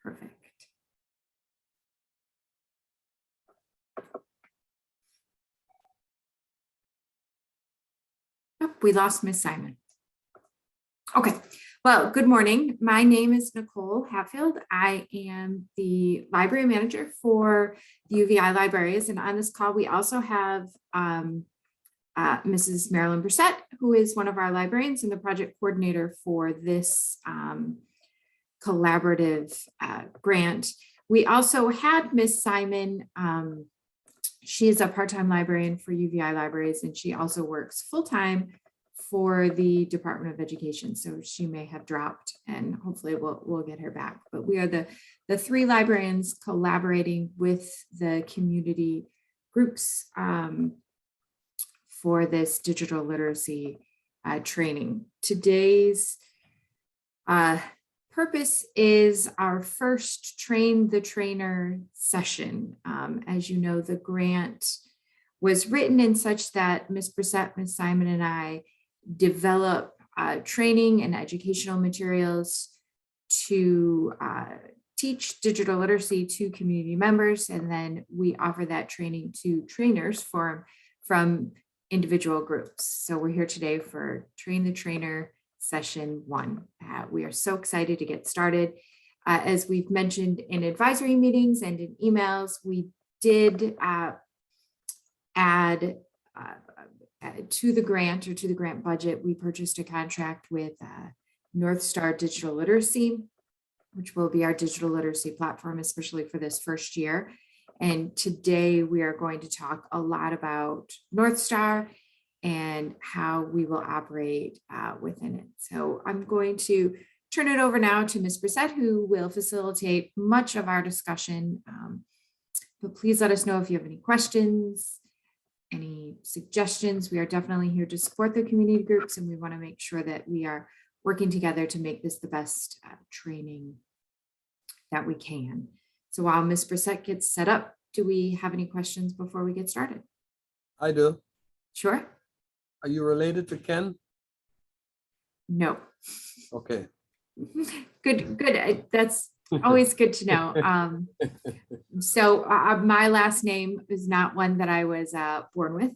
Perfect. Oh, we lost Miss Simon. Okay, well, good morning. My name is Nicole Hatfield. I am the library manager for the UVI libraries. And on this call, we also have Mrs. Marilyn Brissett, who is one of our librarians and the project coordinator for this collaborative grant. We also had Miss Simon. She is a part-time librarian for UVI libraries, and she also works full-time for the Department of Education. So she may have dropped, and hopefully we'll get her back. But we are the three librarians collaborating with the community groups for this digital literacy training. Today's purpose is our first Train the Trainer session. As you know, the grant was written in such that Ms. Brissett, Ms. Simon, and I develop training and educational materials to teach digital literacy to community members, and then we offer that training to trainers from individual groups. So we're here today for Train the Trainer session 1. We are so excited to get started. As we've mentioned in advisory meetings and in emails, we did add to the grant, or to the grant budget, we purchased a contract with North Star Digital Literacy, which will be our digital literacy platform, especially for this first year. And today we are going to talk a lot about North Star and how we will operate within it. So I'm going to turn it over now to Ms. Brissett, who will facilitate much of our discussion. But please let us know if you have any questions, any suggestions. We are definitely here to support the community groups, and we want to make sure that we are working together to make this the best training that we can. So while Ms. Brissett gets set up, do we have any questions before we get started? I do. Sure. Are you related to Ken? No. Okay. Good. That's always good to know. So my last name is not one that I was born with.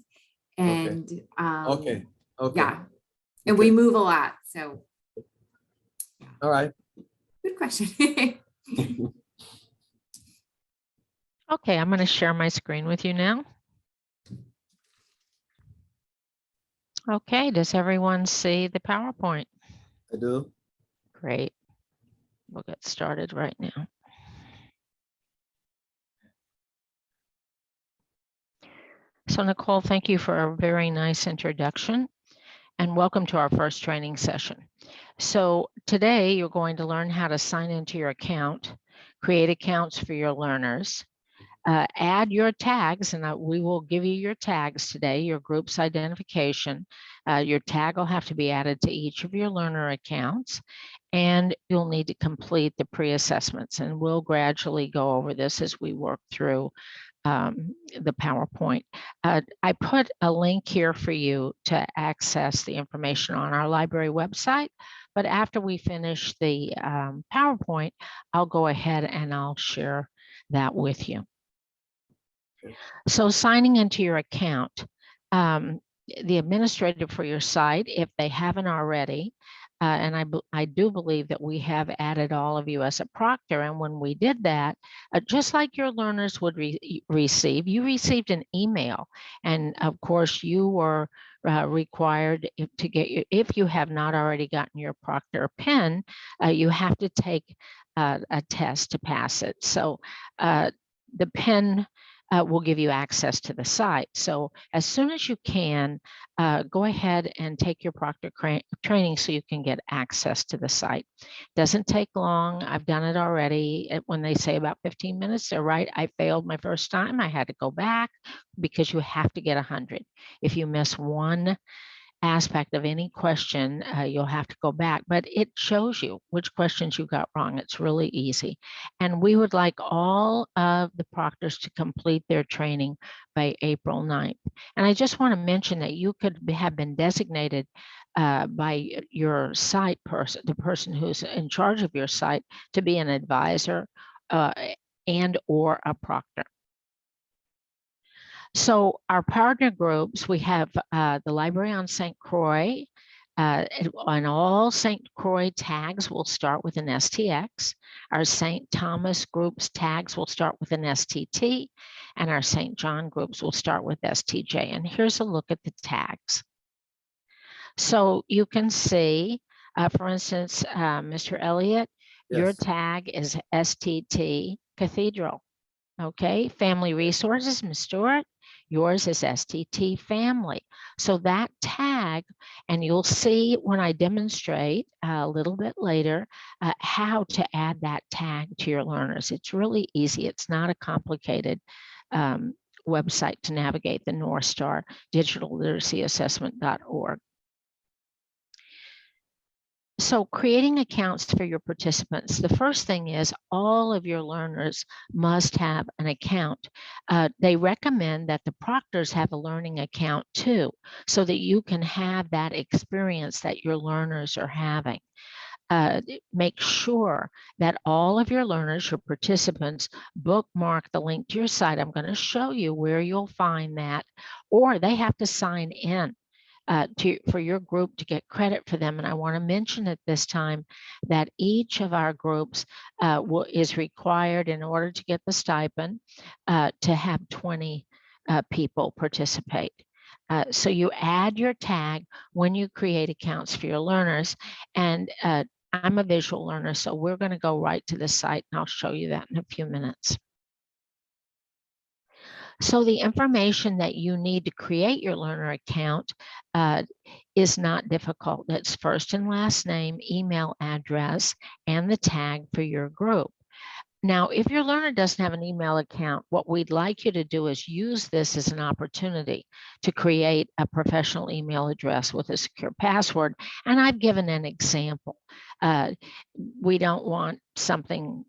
And Okay. Yeah. And we move a lot. So yeah. All right. Good question. Okay, I'm going to share my screen with you now. Okay, does everyone see the PowerPoint? I do. Great. We'll get started right now. So Nicole, thank you for a very nice introduction, and welcome to our first training session. So today you're going to learn how to sign into your account, create accounts for your learners, add your tags, and we will give you your tags today, your group's identification. Your tag will have to be added to each of your learner accounts, and you'll need to complete the pre-assessments. And we'll gradually go over this as we work through the PowerPoint. I put a link here for you to access the information on our library website, but after we finish the PowerPoint, I'll go ahead and I'll share that with you. So signing into your account, the administrator for your site, if they haven't already, and I do believe that we have added all of you as a proctor. And when we did that, just like your learners would receive, you received an email. And of course, you were required to get if you have not already gotten your proctor PIN, you have to take a test to pass it. So the PIN will give you access to the site. So as soon as you can, go ahead and take your proctor training so you can get access to the site. Doesn't take long. I've done it already. When they say about 15 minutes, they're right. I failed my first time. I had to go back because you have to get 100. If you miss one aspect of any question, you'll have to go back, but it shows you which questions you got wrong. It's really easy. And we would like all of the proctors to complete their training by April 9th. And I just want to mention that you could have been designated by your site person, the person who's in charge of your site, to be an advisor and or a proctor. So our partner groups, we have the Library on St. Croix, and all St. Croix tags will start with an STX. Our St. Thomas groups tags will start with an STT, and our St. John groups will start with STJ. And here's a look at the tags. So you can see, for instance, Mr. Elliott, your Yes. tag is STT Cathedral. Okay, Family Resources, Ms. Stewart, yours is STT Family. So that tag, and you'll see when I demonstrate a little bit later how to add that tag to your learners. It's really easy. It's not a complicated website to navigate, the North Star Digital Literacy Assessment.org. So creating accounts for your participants, the first thing is all of your learners must have an account. They recommend that the proctors have a learning account too, so that you can have that experience that your learners are having. Make sure that all of your learners, your participants, bookmark the link to your site. I'm going to show you where you'll find that, or they have to sign in for your group to get credit for them. And I want to mention at this time that each of our groups is required, in order to get the stipend, to have 20 people participate. So you add your tag when you create accounts for your learners. And I'm a visual learner, so we're going to go right to the site, and I'll show you that in a few minutes. So the information that you need to create your learner account is not difficult. It's first and last name, email address, and the tag for your group. Now, if your learner doesn't have an email account, what we'd like you to do is use this as an opportunity to create a professional email address with a secure password. And I've given an example. We don't want something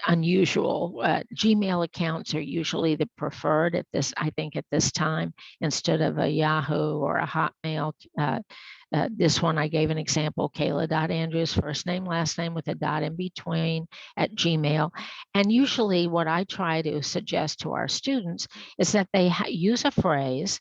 unusual. Gmail accounts are usually the preferred at this, I think, at this time, instead of a Yahoo or a Hotmail. This one I gave an example, Kayla.Andrews, first name, last name with a dot in between at Gmail. And usually what I try to suggest to our students is that they use a phrase,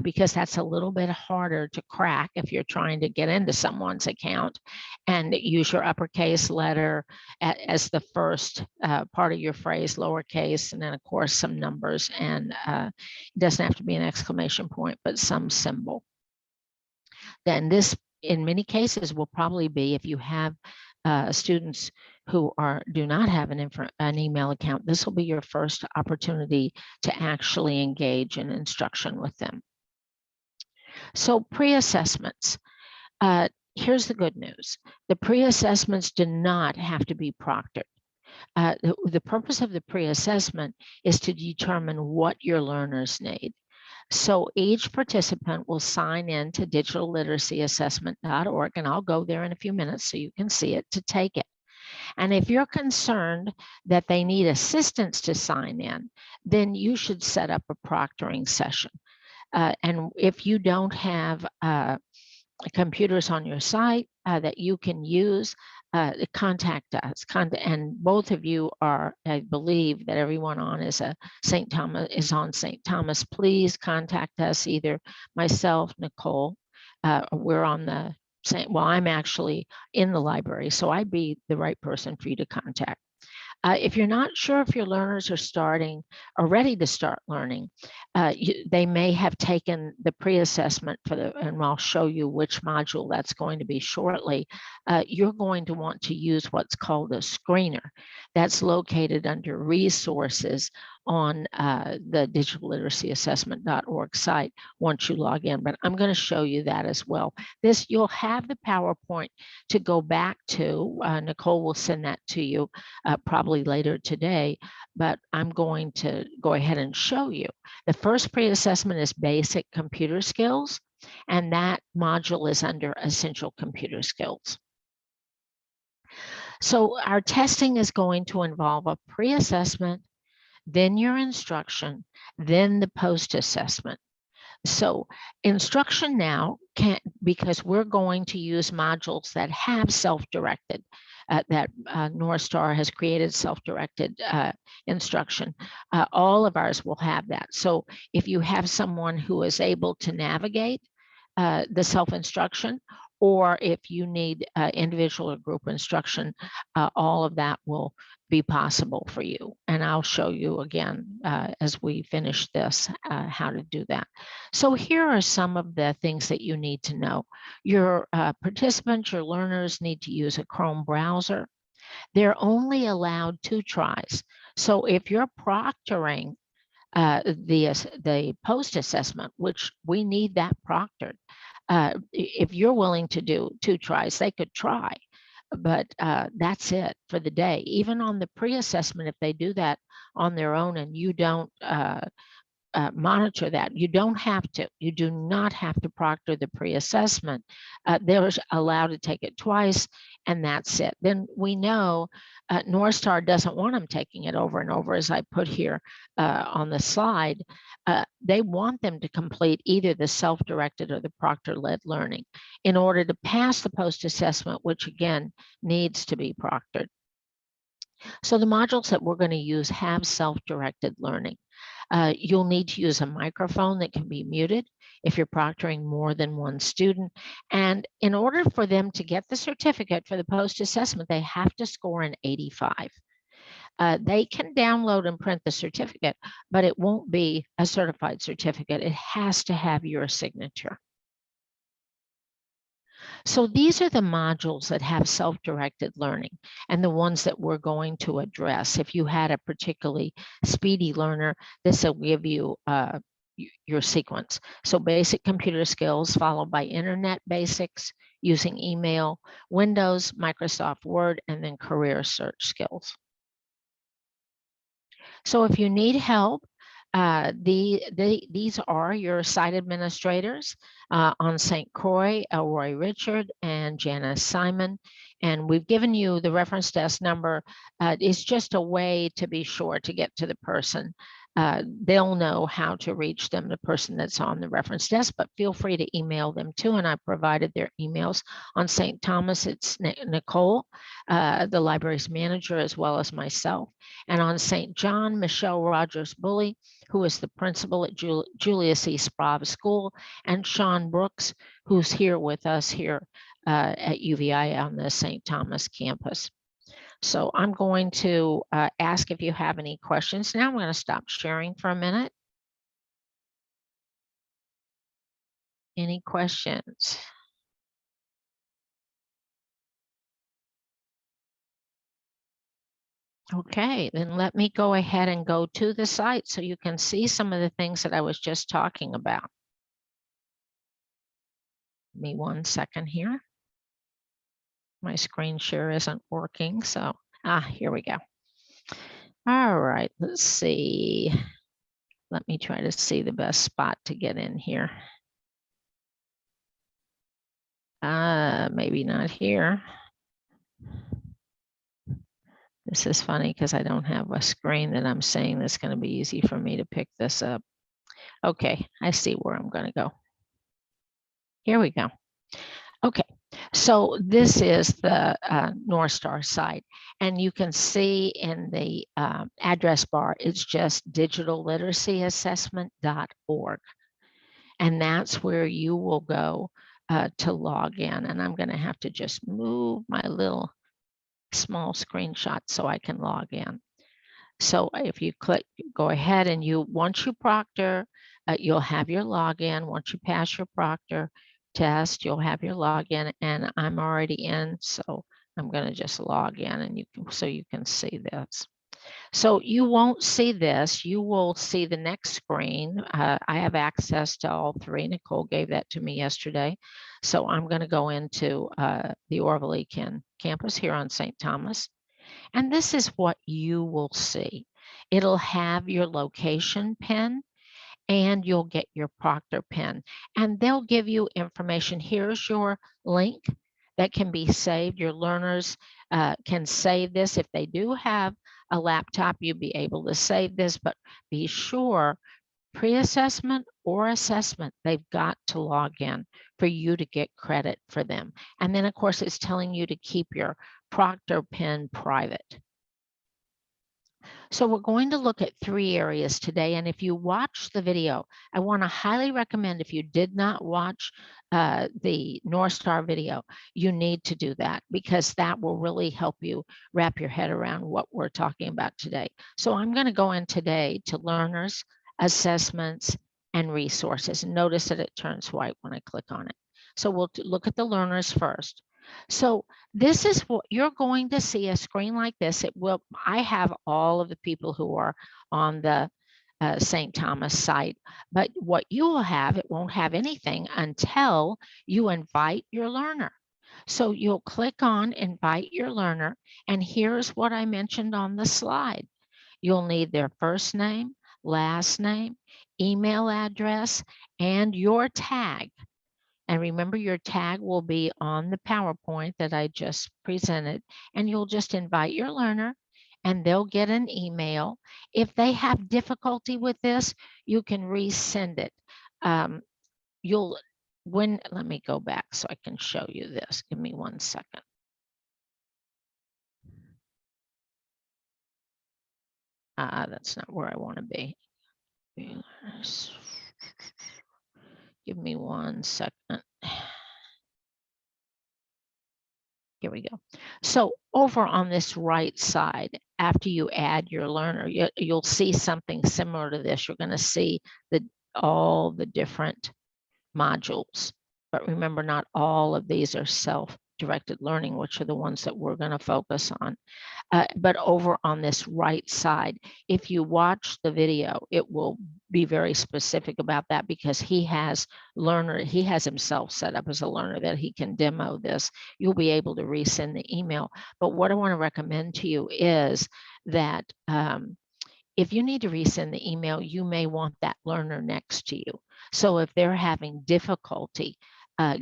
because that's a little bit harder to crack if you're trying to get into someone's account, and use your uppercase letter as the first part of your phrase, lowercase, and then of course some numbers, and it doesn't have to be an exclamation point, but some symbol. Then this, in many cases, will probably be, if you have students who do not have an email account, this will be your first opportunity to actually engage in instruction with them. So pre-assessments. Here's the good news. The pre-assessments do not have to be proctored. The purpose of the pre-assessment is to determine what your learners need. So each participant will sign in to digitalliteracyassessment.org, and I'll go there in a few minutes so you can see it, to take it. And if you're concerned that they need assistance to sign in, then you should set up a proctoring session. And if you don't have computers on your site that you can use, contact us. And both of you are, I believe that everyone on is on St. Thomas. Please contact us, either myself, Nicole. We're on the same. Well, I'm actually in the library, so I'd be the right person for you to contact. If you're not sure if your learners are ready to start learning, they may have taken the pre-assessment and I'll show you which module that's going to be shortly. You're going to want to use what's called a screener. That's located under resources on the digitalliteracyassessment.org site once you log in, but I'm going to show you that as well. You'll have the PowerPoint to go back to. Nicole will send that to you probably later today, but I'm going to go ahead and show you. The first pre-assessment is basic computer skills, and that module is under essential computer skills. So our testing is going to involve a pre-assessment, then your instruction, then the post-assessment. So instruction now can't, because we're going to use modules that have self-directed, that North Star has created self-directed instruction. All of ours will have that. So if you have someone who is able to navigate the self-instruction, or if you need individual or group instruction, all of that will be possible for you. And I'll show you again as we finish this how to do that. So here are some of the things that you need to know. Your participants, your learners need to use a Chrome browser. They're only allowed 2 tries. So if you're proctoring the post-assessment, which we need that proctored, if you're willing to do 2 tries, they could try, but that's it for the day. Even on the pre-assessment, if they do that on their own and you don't monitor that, you don't have to. You do not have to proctor the pre-assessment. They're allowed to take it twice, and that's it. Then we know North Star doesn't want them taking it over and over, as I put here on the slide. They want them to complete either the self-directed or the proctor-led learning in order to pass the post-assessment, which again needs to be proctored. So the modules that we're going to use have self-directed learning. You'll need to use a microphone that can be muted if you're proctoring more than 1 student. And in order for them to get the certificate for the post-assessment, they have to score an 85. They can download and print the certificate, but it won't be a certified certificate. It has to have your signature. So these are the modules that have self-directed learning and the ones that we're going to address. If you had a particularly speedy learner, this will give you your sequence. So basic computer skills followed by internet basics, using email, Windows, Microsoft Word, and then career search skills. So if you need help, these are your site administrators on St. Croix, Elroy Richard and Janice Simon. And we've given you the reference desk number. It's just a way to be sure to get to the person. They'll know how to reach them, the person that's on the reference desk, but feel free to email them too. And I provided their emails. On St. Thomas, it's Nicole, the library's manager, as well as myself. And on St. John, Michelle Rogers-Bully, who is the principal at Julius E. Sprague School, and Sean Brooks, who's here with us here at UVI on the St. Thomas campus. So I'm going to ask if you have any questions. Now I'm going to stop sharing for a minute. Any questions? Okay, then let me go ahead and go to the site so you can see some of the things that I was just talking about. Give me 1 second here. My screen share isn't working, so here we go. All right, let's see. Let me try to see the best spot to get in here. Maybe not here. This is funny because I don't have a screen that I'm saying that's going to be easy for me to pick this up. Okay, I see where I'm going to go. Here we go. Okay, so this is the North Star site, and you can see in the address bar, it's just digitalliteracyassessment.org. And that's where you will go to log in. And I'm going to have to just move my little small screenshot so I can log in. So if you click, go ahead and once you proctor, you'll have your login. Once you pass your proctor test, you'll have your login, and I'm already in. So I'm going to just log in and so you can see this. So you won't see this, you will see the next screen. I have access to all 3. Nicole gave that to me yesterday. So I'm going to go into the Orville Eakin campus here on St. Thomas. And this is what you will see. It'll have your location pin, and you'll get your proctor pin. And they'll give you information. Here's your link that can be saved. Your learners can save this. If they do have a laptop, you'll be able to save this, but be sure pre-assessment or assessment, they've got to log in for you to get credit for them. And then of course it's telling you to keep your Proctor PIN private. So we're going to look at 3 areas today. And if you watch the video, I want to highly recommend, if you did not watch the North Star video, you need to do that, because that will really help you wrap your head around what we're talking about today. So I'm going to go in today to learners, assessments, and resources. And notice that it turns white when I click on it. So we'll look at the learners first. So this is what you're going to see, a screen like this. I have all of the people who are on the St. Thomas site, but what you will have, it won't have anything until you invite your learner. So you'll click on invite your learner, and here's what I mentioned on the slide. You'll need their first name, last name, email address, and your tag. And remember, your tag will be on the PowerPoint that I just presented, and you'll just invite your learner and they'll get an email. If they have difficulty with this, you can resend it. Let me go back so I can show you this. Give me 1 second. That's not where I want to be. Give me 1 second. Here we go. So over on this right side, after you add your learner, you'll see something similar to this. You're going to see all the different modules. But remember, not all of these are self-directed learning, which are the ones that we're going to focus on. But over on this right side, if you watch the video, it will be very specific about that, because he has himself set up as a learner that he can demo this. You'll be able to resend the email. But what I want to recommend to you is that if you need to resend the email, you may want that learner next to you. So if they're having difficulty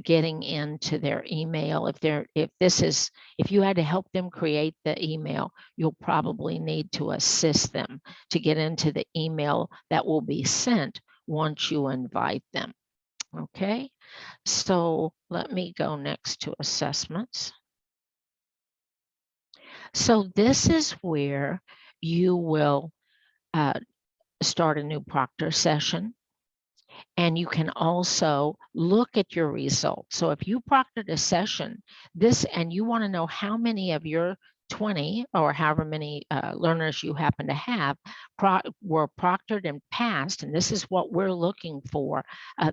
getting into their email, if you had to help them create the email, you'll probably need to assist them to get into the email that will be sent once you invite them. Okay, so let me go next to assessments. So this is where you will start a new Proctor session. And you can also look at your results. So if you proctored a session, and you want to know how many of your 20 or however many learners you happen to have were proctored and passed, and this is what we're looking for,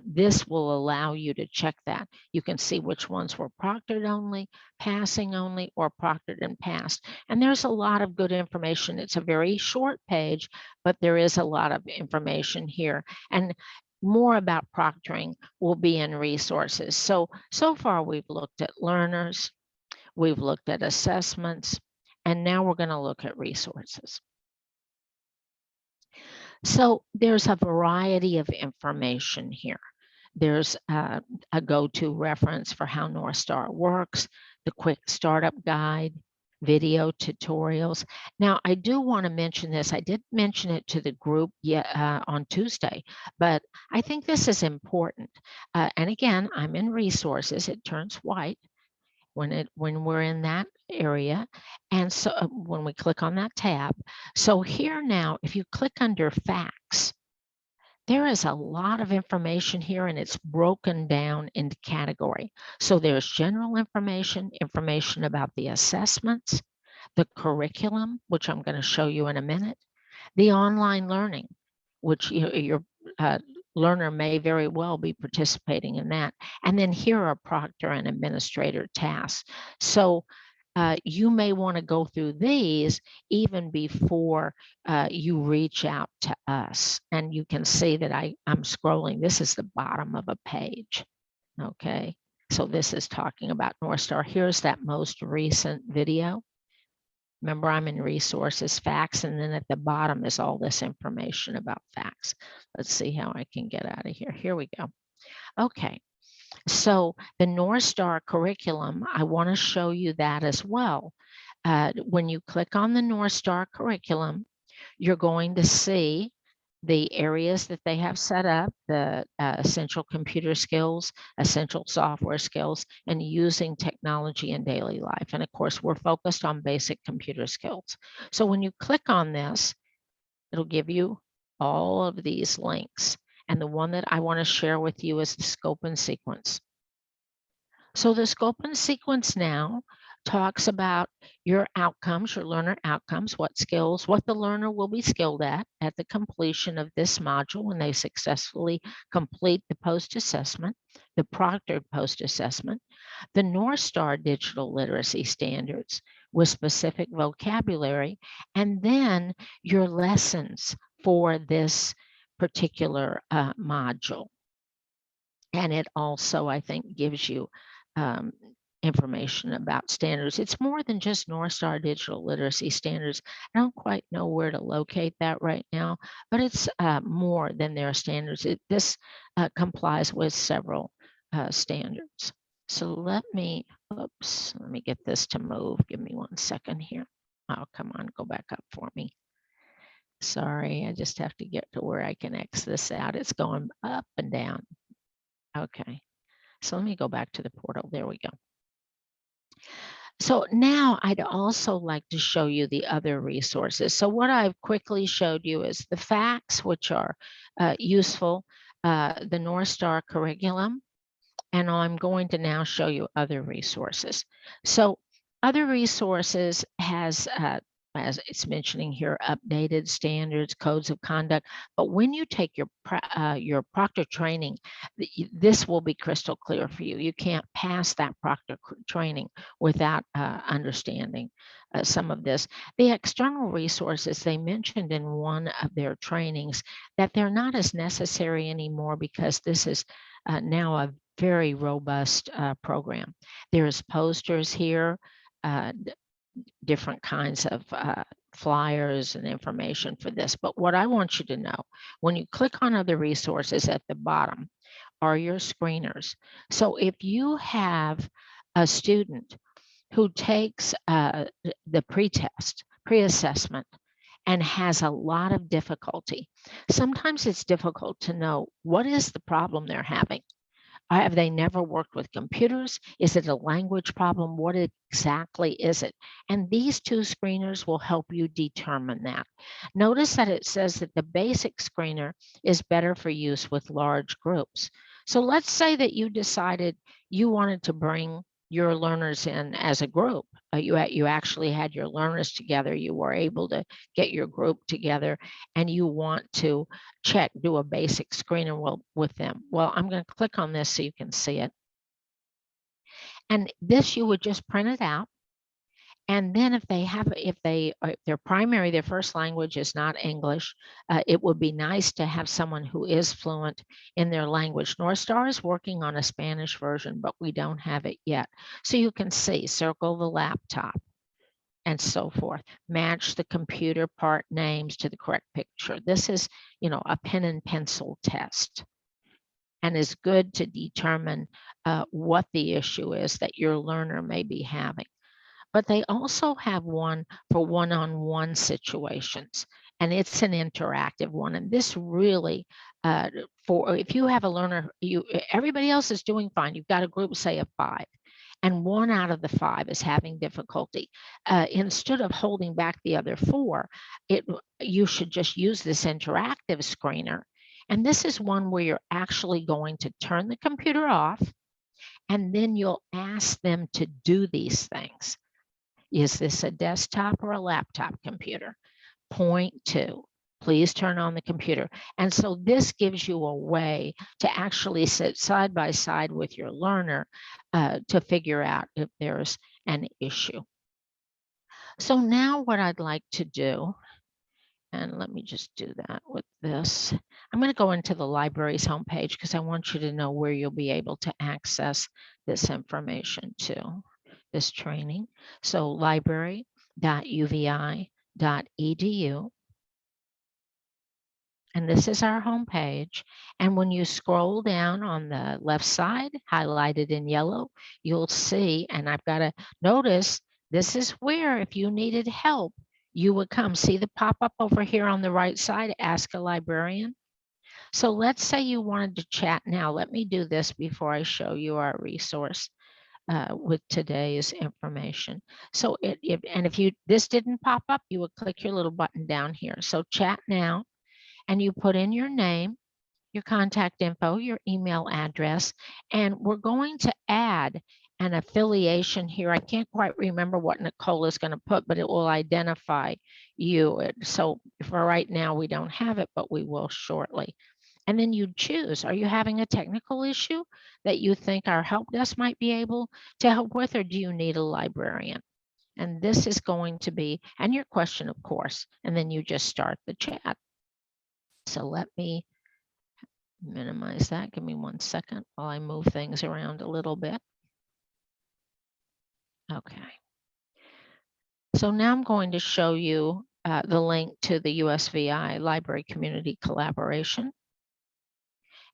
this will allow you to check that. You can see which ones were proctored only, passing only, or proctored and passed. And there's a lot of good information. It's a very short page, but there is a lot of information here. And more about proctoring will be in resources. So far we've looked at learners, we've looked at assessments, and now we're going to look at resources. So there's a variety of information here. There's a go-to reference for how North Star works, the quick startup guide, video tutorials. Now, I do want to mention this. I did mention it to the group on Tuesday, but I think this is important. And again, I'm in resources. It turns white when we're in that area. And so when we click on that tab. So here now, if you click under facts, there is a lot of information here, and it's broken down into category. So there's general information about the assessments, the curriculum, which I'm going to show you in a minute, the online learning, which your learner may very well be participating in that. And then here are proctor and administrator tasks. So you may want to go through these even before you reach out to us. And you can see that I'm scrolling. This is the bottom of a page. Okay, so this is talking about North Star. Here's that most recent video. Remember, I'm in resources, facts, and then at the bottom is all this information about facts. Let's see how I can get out of here. Here we go. Okay. So the North Star curriculum, I want to show you that as well. When you click on the North Star curriculum, you're going to see the areas that they have set up, the essential computer skills, essential software skills, and using technology in daily life. And of course, we're focused on basic computer skills. So when you click on this, it'll give you all of these links. And the one that I want to share with you is the scope and sequence. So the scope and sequence now talks about your outcomes, your learner outcomes, what skills, what the learner will be skilled at the completion of this module when they successfully complete the post-assessment, the proctored post-assessment, the North Star digital literacy standards with specific vocabulary, and then your lessons for this particular module. And it also, I think, gives you information about standards. It's more than just North Star digital literacy standards. I don't quite know where to locate that right now, but it's more than their standards. This complies with several standards. So let me get this to move. Give me 1 second here. Oh, come on, go back up for me. Sorry, I just have to get to where I can X this out. It's going up and down. Okay, so let me go back to the portal. There we go. So now I'd also like to show you the other resources. So what I've quickly showed you is the facts, which are useful, the North Star curriculum, and I'm going to now show you other resources. So other resources has, as it's mentioning here, updated standards, codes of conduct. But when you take your proctor training, this will be crystal clear for you. You can't pass that proctor training without understanding some of this. The external resources, they mentioned in one of their trainings that they're not as necessary anymore because this is now a very robust program. There's posters here, different kinds of flyers and information for this. But what I want you to know, when you click on other resources at the bottom are your screeners. So if you have a student who takes the pre-test, pre-assessment, and has a lot of difficulty, sometimes it's difficult to know what is the problem they're having. Have they never worked with computers? Is it a language problem? What exactly is it? And these two screeners will help you determine that. Notice that it says that the basic screener is better for use with large groups. So let's say that you decided you wanted to bring your learners in as a group. You actually had your learners together. You were able to get your group together and you want to do a basic screener with them. Well, I'm going to click on this so you can see it. And this, you would just print it out. And then if their first language is not English, it would be nice to have someone who is fluent in their language. North Star is working on a Spanish version, but we don't have it yet. So you can see, circle the laptop and so forth. Match the computer part names to the correct picture. This is, a pen and pencil test and is good to determine what the issue is that your learner may be having. But they also have one for one-on-one situations, and it's an interactive one. And this really, if you have a learner, everybody else is doing fine. You've got a group, say, of 5, and 1 out of the 5 is having difficulty. Instead of holding back the other 4, you should just use this interactive screener. And this is one where you're actually going to turn the computer off, and then you'll ask them to do these things. Is this a desktop or a laptop computer? Point 2, please turn on the computer. And so this gives you a way to actually sit side by side with your learner to figure out if there's an issue. So now what I'd like to do, and let me just do that with this. I'm going to go into the library's homepage because I want you to know where you'll be able to access this information too. This training. So library.uvi.edu. And this is our homepage. And when you scroll down on the left side, highlighted in yellow, you'll see, and I've got to notice, this is where if you needed help, you would come. See the pop-up over here on the right side, Ask a Librarian? So let's say you wanted to chat now. Let me do this before I show you our resource with today's information. So if this didn't pop up, you would click your little button down here. So chat now, and you put in your name, your contact info, your email address, and we're going to add an affiliation here. I can't quite remember what Nicole is going to put, but it will identify you. So for right now, we don't have it, but we will shortly. And then you choose, are you having a technical issue that you think our help desk might be able to help with, or do you need a librarian? And this is going to be, and your question, of course, and then you just start the chat. So let me minimize that. Give me 1 second while I move things around a little bit. Okay. So now I'm going to show you the link to the USVI Library Community Collaboration.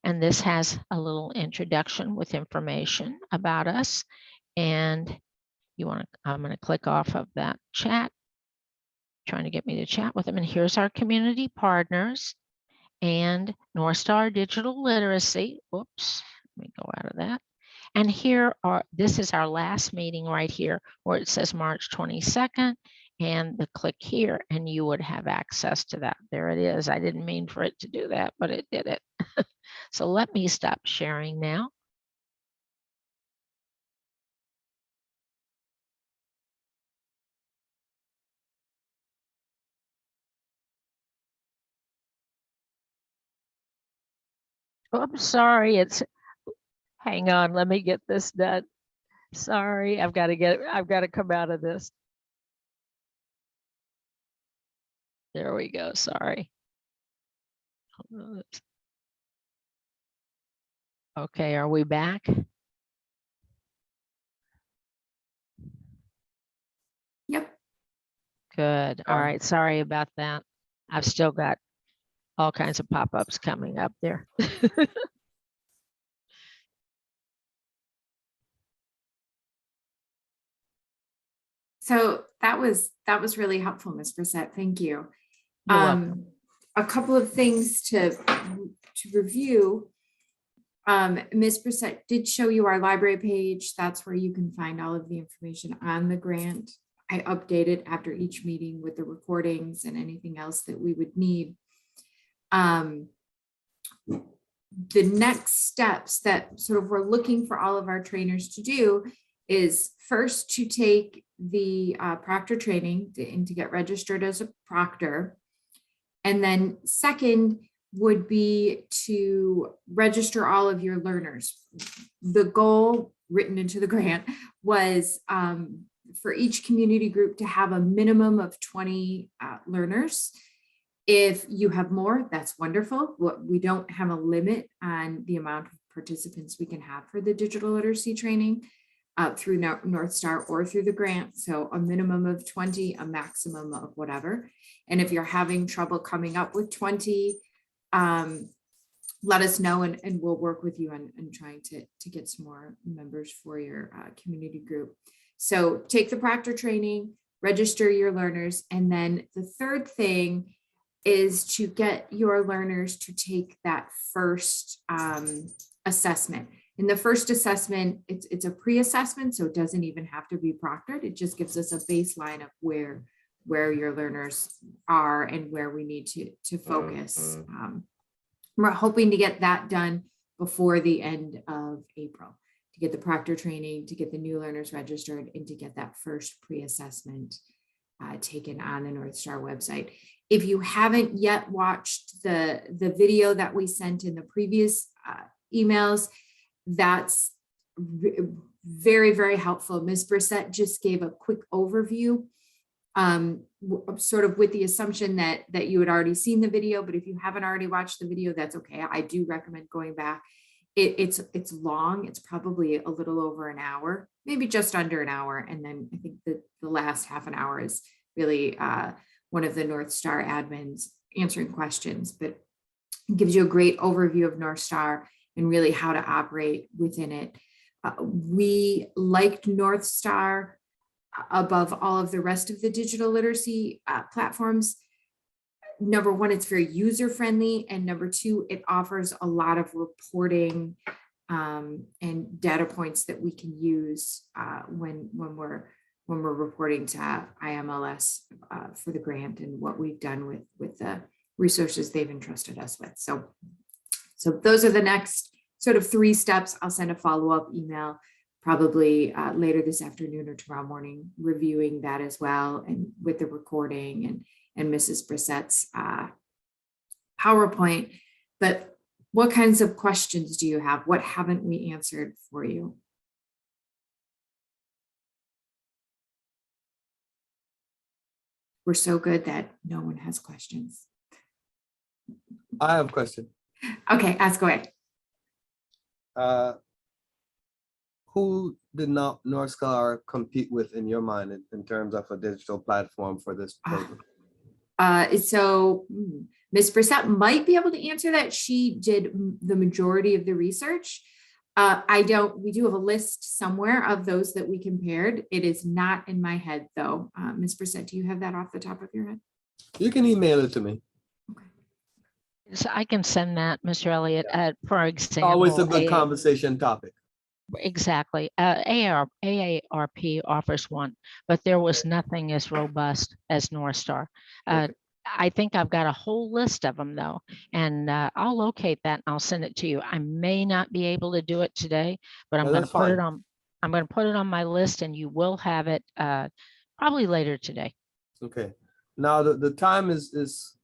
And this has a little introduction with information about us. And I'm going to click off of that chat, trying to get me to chat with them. And here's our community partners and North Star Digital Literacy. Whoops, let me go out of that. And this is our last meeting right here where it says March 22nd, and click here and you would have access to that. There it is. I didn't mean for it to do that, but it did it. So let me stop sharing now. Oh, I'm sorry. Hang on. Let me get this done. Sorry. I've got to come out of this. There we go. Sorry. Okay. Are we back? Yep. Good. All right. Sorry about that. I've still got all kinds of pop-ups coming up there. So that was really helpful, Ms. Brissette. Thank you. You're welcome. A couple of things to review. Ms. Brissette did show you our library page. That's where you can find all of the information on the grant. I update it after each meeting with the recordings and anything else that we would need. The next steps that sort of we're looking for all of our trainers to do is first to take the proctor training and to get registered as a proctor. And then second would be to register all of your learners. The goal written into the grant was for each community group to have a minimum of 20 learners. If you have more, that's wonderful. We don't have a limit on the amount of participants we can have for the digital literacy training through North Star or through the grant. So a minimum of 20, a maximum of whatever. And if you're having trouble coming up with 20, let us know and we'll work with you on trying to get some more members for your community group. So take the proctor training, register your learners, and then the third thing is to get your learners to take that first assessment. In the first assessment, it's a pre-assessment, so it doesn't even have to be proctored. It just gives us a baseline of where your learners are and where we need to focus. We're hoping to get that done before the end of April, to get the proctor training, to get the new learners registered, and to get that first pre-assessment taken on the North Star website. If you haven't yet watched the video that we sent in the previous emails, that's very, very helpful. Ms. Brissette just gave a quick overview, sort of with the assumption that you had already seen the video, but if you haven't already watched the video, that's okay. I do recommend going back. It's long. It's probably a little over an hour, maybe just under an hour. And then I think the last half an hour is really one of the North Star admins answering questions, but it gives you a great overview of North Star and really how to operate within it. We liked North Star above all of the rest of the digital literacy platforms. Number one, it's very user friendly, and number two, it offers a lot of reporting and data points that we can use when we're reporting to IMLS for the grant and what we've done with the resources they've entrusted us with. So those are the next sort of 3 steps. I'll send a follow-up email probably later this afternoon or tomorrow morning, reviewing that as well, and with the recording and Mrs. Brissett's PowerPoint. But what kinds of questions do you have? What haven't we answered for you? We're so good that no one has questions. I have a question. Okay, ask away. Who did not North Star compete with in your mind in terms of a digital platform for this program? Ms. Brissett might be able to answer that. She did the majority of the research. We do have a list somewhere of those that we compared. It is not in my head though. Ms. Brissett, do you have that off the top of your head? You can email it to me. So I can send that, Mr. Elliott, for example. Always a good conversation topic. Exactly. AARP offers one, but there was nothing as robust as North Star. Okay. I think I've got a whole list of them though, and I'll locate that and I'll send it to you. I may not be able to do it today, but I'm No, going to that's put it fine. on. I'm going to put it on my list, and you will have it probably later today. Okay. Now the time is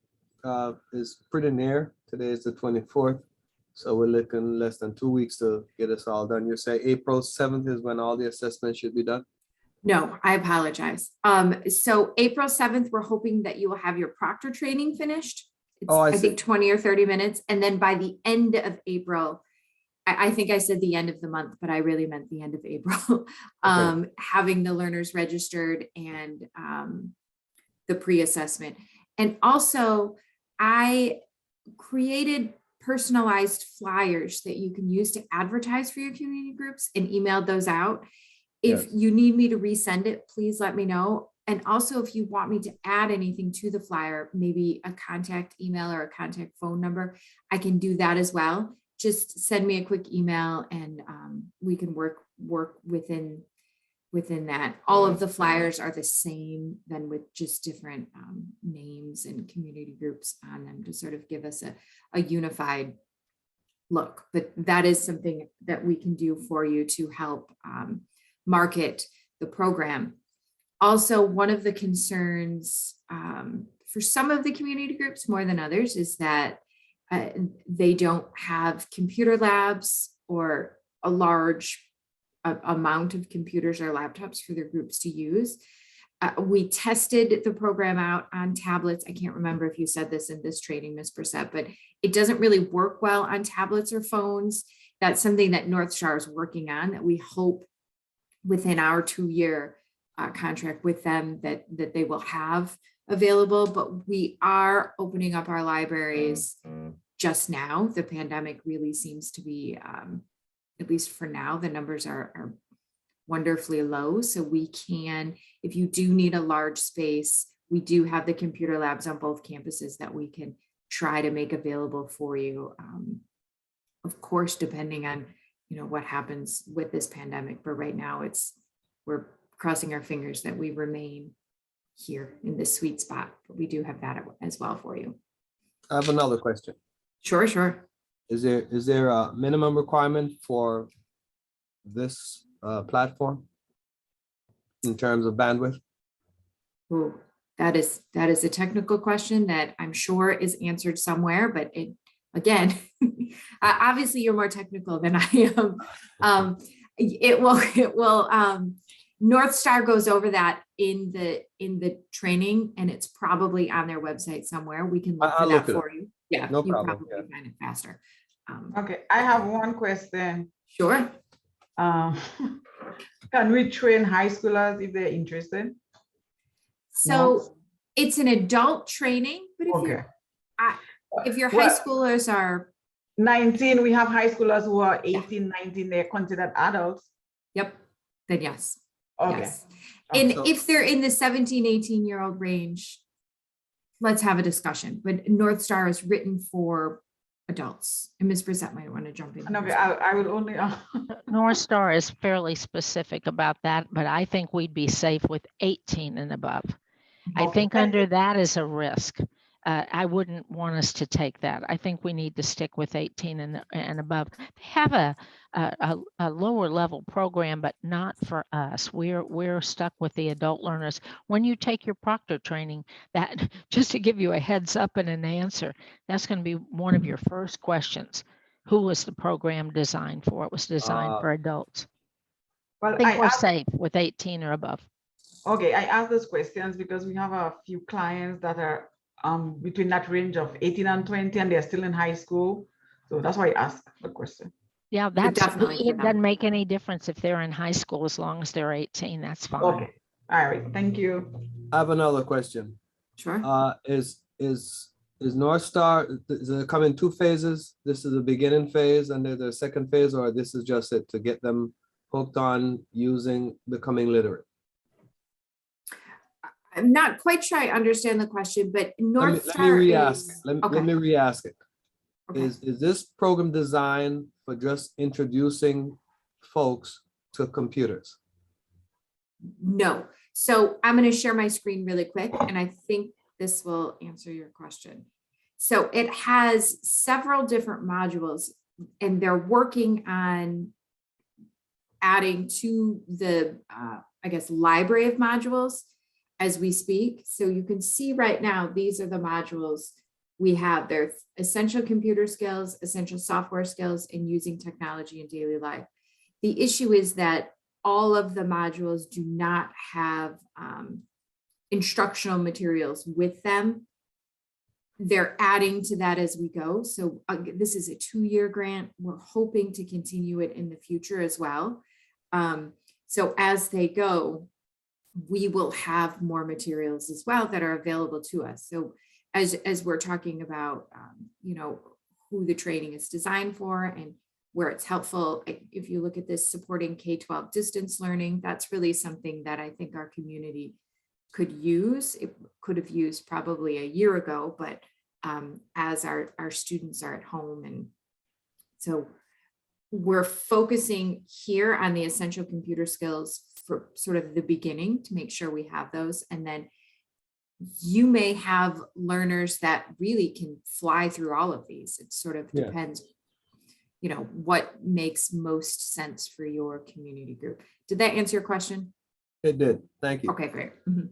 pretty near. Today is the 24th. So we're looking less than 2 weeks to get us all done. You say April 7th is when all the assessments should be done? No, I apologize. So April 7th, we're hoping that you will have your proctor training finished. It's, Oh, I see. think 20 or 30 minutes. And then by the end of April, I think I said the end of the month, but I really meant the end of April. Having the learners registered and the pre-assessment. And also I created personalized flyers that you can use to advertise for your community groups and emailed those out. If you need me to resend it, please let me know. And also if you want me to add anything to the flyer, maybe a contact email or a contact phone number, I can do that as well. Just send me a quick email and we can work within that. All of the flyers are the same, then with just different names and community groups on them to sort of give us a unified look. But that is something that we can do for you to help market the program. Also, one of the concerns for some of the community groups more than others is that they don't have computer labs or a large amount of computers or laptops for their groups to use. We tested the program out on tablets. I can't remember if you said this in this training, Ms. Brissett, but it doesn't really work well on tablets or phones. That's something that North Star is working on, that we hope within our 2-year contract with them that they will have available. But we are opening up our libraries just now. The pandemic really seems to be, at least for now, the numbers are wonderfully low. So we can, if you do need a large space, we do have the computer labs on both campuses that we can try to make available for you. Of course, depending on, what happens with this pandemic, but right now we're crossing our fingers that we remain here in this sweet spot, but we do have that as well for you. I have another question. Sure. Is there a minimum requirement for this platform in terms of bandwidth? Oh, that is a technical question that I'm sure is answered somewhere, but again, obviously you're more technical than I am. It will North Star goes over that in the training, and it's probably on their website somewhere. We can look for that for you. Yeah, no you problem. probably find it faster. Okay, I have one question. Sure. Can we train high schoolers if they're interested? So it's an adult training, but if your high schoolers are 19, we have high schoolers who are 18, 19, they're considered adults. Yep, then yes. Okay. Yes. And So- if they're in the 17, 18-year-old range, let's have a discussion. But North Star is written for adults. And Ms. Brissette might want to jump in. here Okay, as well. I will only, North Star is fairly specific about that, but I think we'd be safe with 18 and above. I Okay, think thank under you. that is a risk. I wouldn't want us to take that. I think we need to stick with 18 and above. They have a lower level program, but not for us. We're stuck with the adult learners. When you take your proctor training, that just to give you a heads up and an answer, that's going to be one of your first questions. Who was the program designed for? It was designed for adults. Well, I think I we're asked, safe with 18 or above. okay, I asked those questions because we have a few clients that are between that range of 18 and 20, and they're still in high school. So that's why I asked the question. Yeah, that's definitely for it doesn't them. make any difference if they're in high school as long as they're 18. That's fine. Okay, all right, thank you. I have another question. Sure. Is North Star, does it come in two phases? This is the beginning phase and there's a second phase, or this is just it to get them hooked on using becoming literate? I'm not quite sure I understand the question, but North Let me Star re-ask it. is. Let Okay, me re-ask it. okay. Is this program designed for just introducing folks to computers? No. So I'm going to share my screen really quick, and I think this will answer your question. So it has several different modules, and they're working on adding to the, I guess, library of modules as we speak. So you can see right now, these are the modules we have. They're essential computer skills, essential software skills, and using technology in daily life. The issue is that all of the modules do not have instructional materials with them. They're adding to that as we go. So this is a 2-year grant. We're hoping to continue it in the future as well. So as they go, we will have more materials as well that are available to us. So as we're talking about, you know, who the training is designed for and where it's helpful. If you look at this supporting K-12 distance learning, that's really something that I think our community could use. It could have used probably a year ago, but as our students are at home. And so we're focusing here on the essential computer skills for sort of the beginning to make sure we have those. And then you may have learners that really can fly through all of these. It sort of Yeah. depends, you know, what makes most sense for your community group. Did that answer your question? It did. Thank you. Okay, great. Mhm.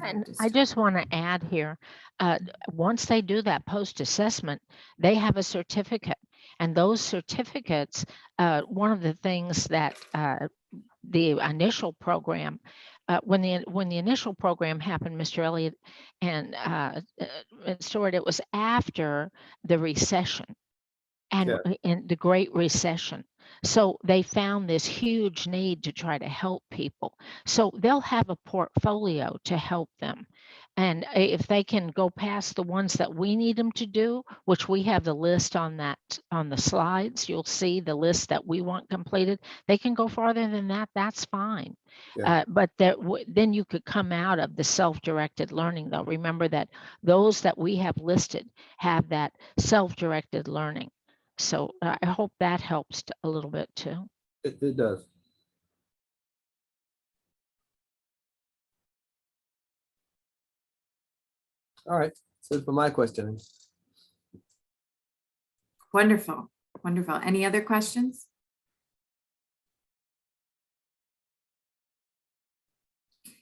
And I just want to add here, once they do that post-assessment, they have a certificate. And those certificates, one of the things that the initial program, when the initial program happened, Mr. Elliott and Stuart, it was after the recession and in the Great Recession. So they found this huge need to try to help people. So they'll have a portfolio to help them. And if they can go past the ones that we need them to do, which we have the list on the slides, you'll see the list that we want completed. They can go farther than that, that's fine. Yeah. But then you could come out of the self-directed learning though. Remember that those that we have listed have that self-directed learning. So I hope that helps a little bit too. It does. All right, so for my question. Wonderful, wonderful. Any other questions?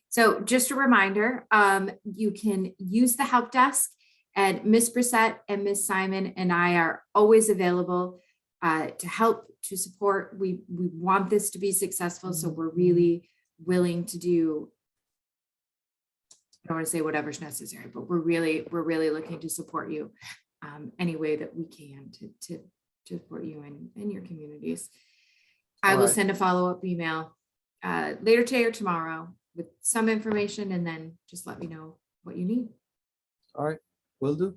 So just a reminder, you can use the help desk, and Ms. Brissette and Ms. Simon and I are always available to help, to support. We want this to be successful, so we're really willing to do, I don't want to say whatever's necessary, but we're really looking to support you any way that we can to support you and your communities. I will Alright. send a follow-up email later today or tomorrow with some information, and then just let me know what you need. All right, will do.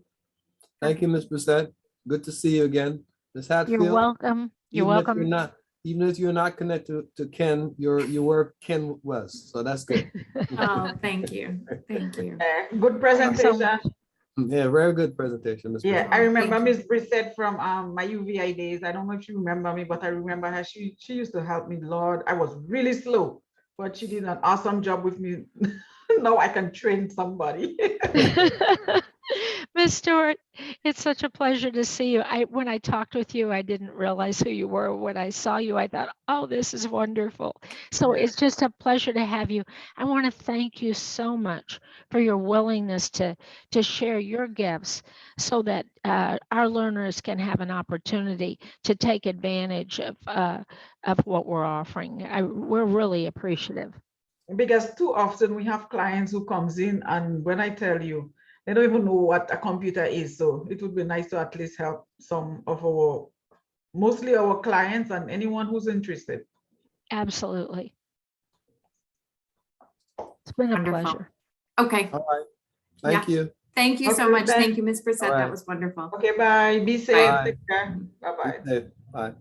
Thank you, Ms. Brissette. Good to see you again. Ms. Hatfield. You're welcome. You're even if welcome. you're not, even if you're not connected to Ken, you were Ken West, so that's good. Oh, thank you. Thank you. Good presentation. Yeah, very good presentation. Ms. Yeah, Brissett. I remember Thank you. Miss Brissett from my UVI days. I don't know if you remember me, but I remember her. She used to help me. Lord, I was really slow, but she did an awesome job with me. Now I can train somebody. Miss Stewart, it's such a pleasure to see you. When I talked with you, I didn't realize who you were. When I saw you, I thought, oh, this is wonderful. So Yeah. it's just a pleasure to have you. I want to thank you so much for your willingness to share your gifts so that our learners can have an opportunity to take advantage of what we're offering. We're really appreciative. Because too often we have clients who comes in and when I tell you, they don't even know what a computer is. So it would be nice to at least help some of our, mostly our clients and anyone who's interested. Absolutely. It's been a Wonderful. pleasure. Okay. All right, thank you. Thank you so Okay, much. then. Thank you, Ms. Brissett. All right. That was wonderful. Okay, bye. Be safe. Bye. Take care. Bye-bye. Be safe. Bye.